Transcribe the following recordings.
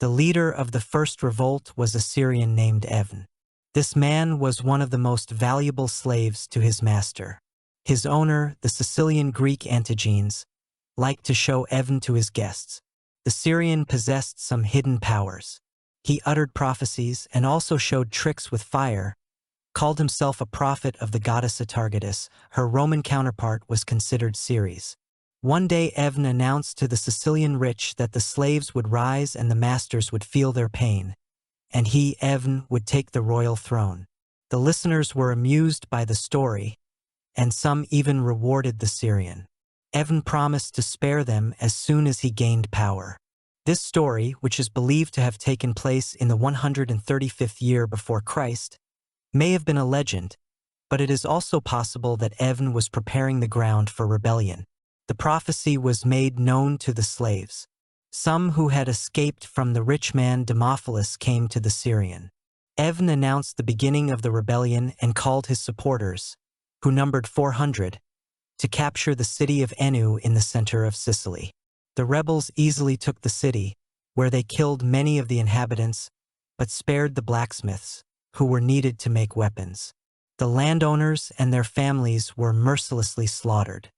The leader of the first revolt was a Syrian named Evn. This man was one of the most valuable slaves to his master. His owner, the Sicilian Greek Antigenes, liked to show Evn to his guests. The Syrian possessed some hidden powers. He uttered prophecies and also showed tricks with fire, called himself a prophet of the goddess Atargatis. Her Roman counterpart was considered Ceres. One day Evn announced to the Sicilian rich that the slaves would rise and the masters would feel their pain, and he, Evn, would take the royal throne. The listeners were amused by the story, and some even rewarded the Syrian. Evn promised to spare them as soon as he gained power. This story, which is believed to have taken place in the 135th year before Christ, may have been a legend, but it is also possible that Evn was preparing the ground for rebellion. The prophecy was made known to the slaves. Some who had escaped from the rich man Demophilus came to the Syrian. Evn announced the beginning of the rebellion and called his supporters, who numbered 400, to capture the city of Enu in the center of Sicily. The rebels easily took the city, where they killed many of the inhabitants, but spared the blacksmiths, who were needed to make weapons. The landowners and their families were mercilessly slaughtered.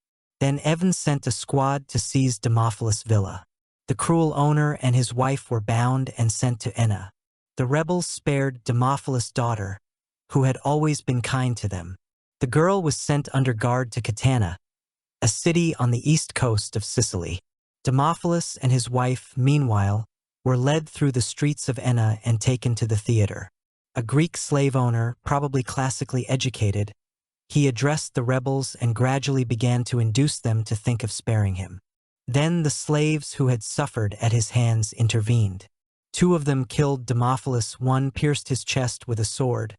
Then Evn sent a squad to seize Demophilus' villa. The cruel owner and his wife were bound and sent to Enna. The rebels spared Demophilus' daughter, who had always been kind to them. The girl was sent under guard to Catana, a city on the east coast of Sicily. Demophilus and his wife, meanwhile, were led through the streets of Enna and taken to the theater. A Greek slave owner, probably classically educated, he addressed the rebels and gradually began to induce them to think of sparing him. Then the slaves who had suffered at his hands intervened. 2 of them killed Demophilus, one pierced his chest with a sword,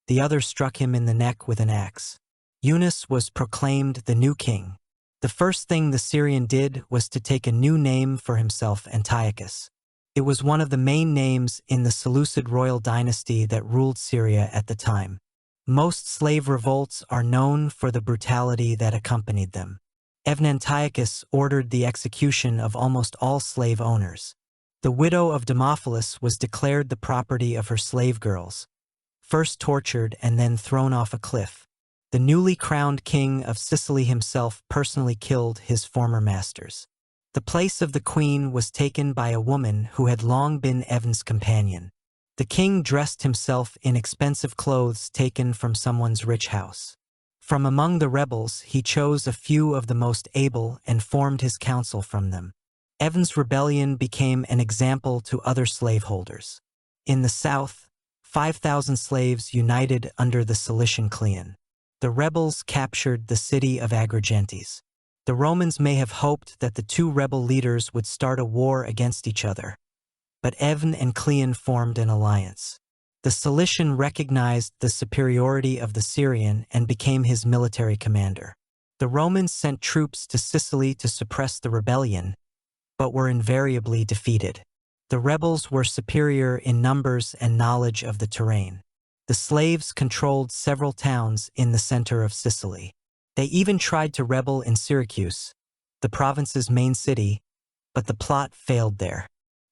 the other struck him in the neck with an axe. Eunice was proclaimed the new king. The first thing the Syrian did was to take a new name for himself, Antiochus. It was one of the main names in the Seleucid royal dynasty that ruled Syria at the time. Most slave revolts are known for the brutality that accompanied them. Evn Antiochus ordered the execution of almost all slave owners. The widow of Demophilus was declared the property of her slave girls, first tortured and then thrown off a cliff. The newly crowned king of Sicily himself personally killed his former masters. The place of the queen was taken by a woman who had long been Evn's companion. The king dressed himself in expensive clothes taken from someone's rich house. From among the rebels, he chose a few of the most able and formed his council from them. Evn's rebellion became an example to other slaveholders. In the south, 5,000 slaves united under the Cilician Cleon. The rebels captured the city of Atargatis. The Romans may have hoped that the 2 rebel leaders would start a war against each other, but Evn and Cleon formed an alliance. The Cilician recognized the superiority of the Syrian and became his military commander. The Romans sent troops to Sicily to suppress the rebellion, but were invariably defeated. The rebels were superior in numbers and knowledge of the terrain. The slaves controlled several towns in the center of Sicily. They even tried to rebel in Syracuse, the province's main city, but the plot failed there.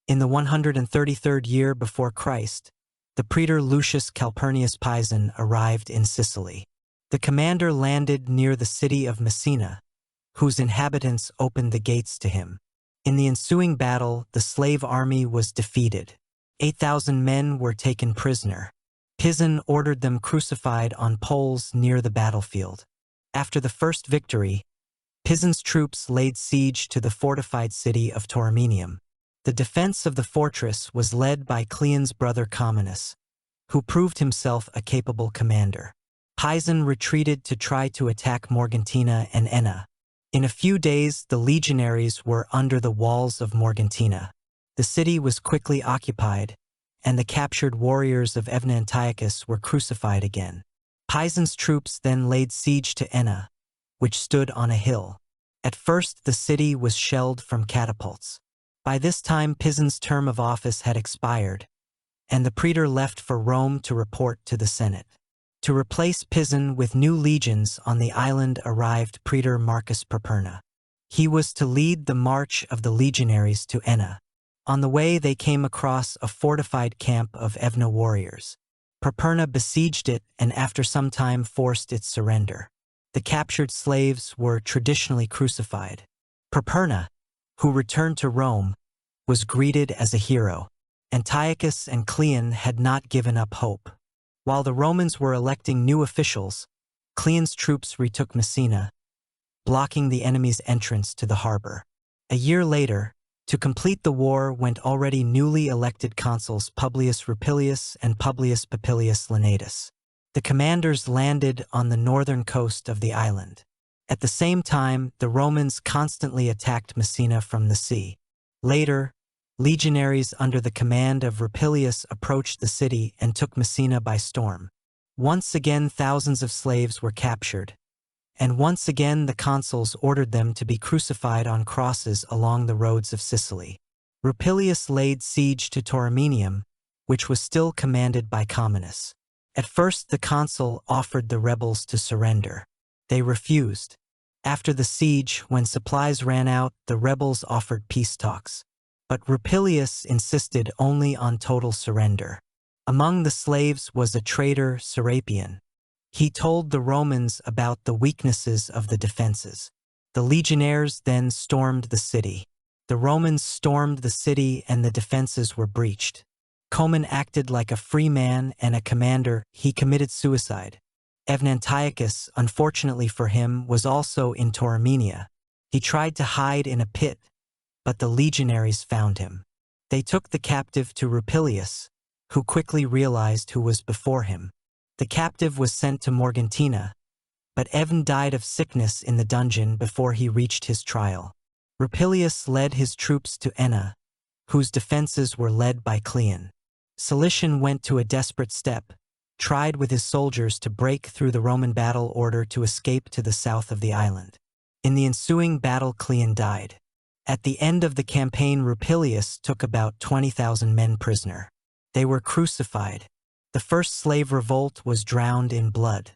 In the 133rd year before Christ, the praetor Lucius Calpurnius Pisan arrived in Sicily. The commander landed near the city of Messina, whose inhabitants opened the gates to him. In the ensuing battle, the slave army was defeated. 8,000 men were taken prisoner. Pisan ordered them crucified on poles near the battlefield. After the first victory, Pisan's troops laid siege to the fortified city of Tauromenium. The defense of the fortress was led by Cleon's brother Comminus, who proved himself a capable commander. Pisan retreated to try to attack Morgantina and Enna. In a few days, the legionaries were under the walls of Morgantina. The city was quickly occupied, and the captured warriors of Evn Antiochus were crucified again. Pisan's troops then laid siege to Enna, which stood on a hill. At first, the city was shelled from catapults. By this time, Pisan's term of office had expired, and the praetor left for Rome to report to the Senate. To replace Pisan with new legions on the island arrived praetor Marcus Perperna. He was to lead the march of the legionaries to Enna. On the way, they came across a fortified camp of Evna warriors. Properna besieged it and after some time forced its surrender. The captured slaves were traditionally crucified. Properna, who returned to Rome, was greeted as a hero. Antiochus and Cleon had not given up hope. While the Romans were electing new officials, Cleon's troops retook Messina, blocking the enemy's entrance to the harbor. A year later, to complete the war went already newly elected consuls Publius Rupilius and Publius Papilius Lenatus. The commanders landed on the northern coast of the island. At the same time, the Romans constantly attacked Messina from the sea. Later, legionaries under the command of Rupilius approached the city and took Messina by storm. Once again, thousands of slaves were captured, and once again the consuls ordered them to be crucified on crosses along the roads of Sicily. Rupilius laid siege to Tauromenium, which was still commanded by Comminus. At first the consul offered the rebels to surrender. They refused. After the siege, when supplies ran out, the rebels offered peace talks. But Rupilius insisted only on total surrender. Among the slaves was a traitor, Serapion. He told the Romans about the weaknesses of the defenses. The legionnaires then stormed the city. The Romans stormed the city and the defenses were breached. Comyn acted like a free man and a commander. He committed suicide. Antiochus, unfortunately for him, was also in Tauromenia. He tried to hide in a pit, but the legionaries found him. They took the captive to Rupilius, who quickly realized who was before him. The captive was sent to Morgantina, but Evn died of sickness in the dungeon before he reached his trial. Rupilius led his troops to Enna, whose defenses were led by Cleon. Cilician went to a desperate step, tried with his soldiers to break through the Roman battle order to escape to the south of the island. In the ensuing battle, Cleon died. At the end of the campaign, Rupilius took about 20,000 men prisoner. They were crucified. The first slave revolt was drowned in blood.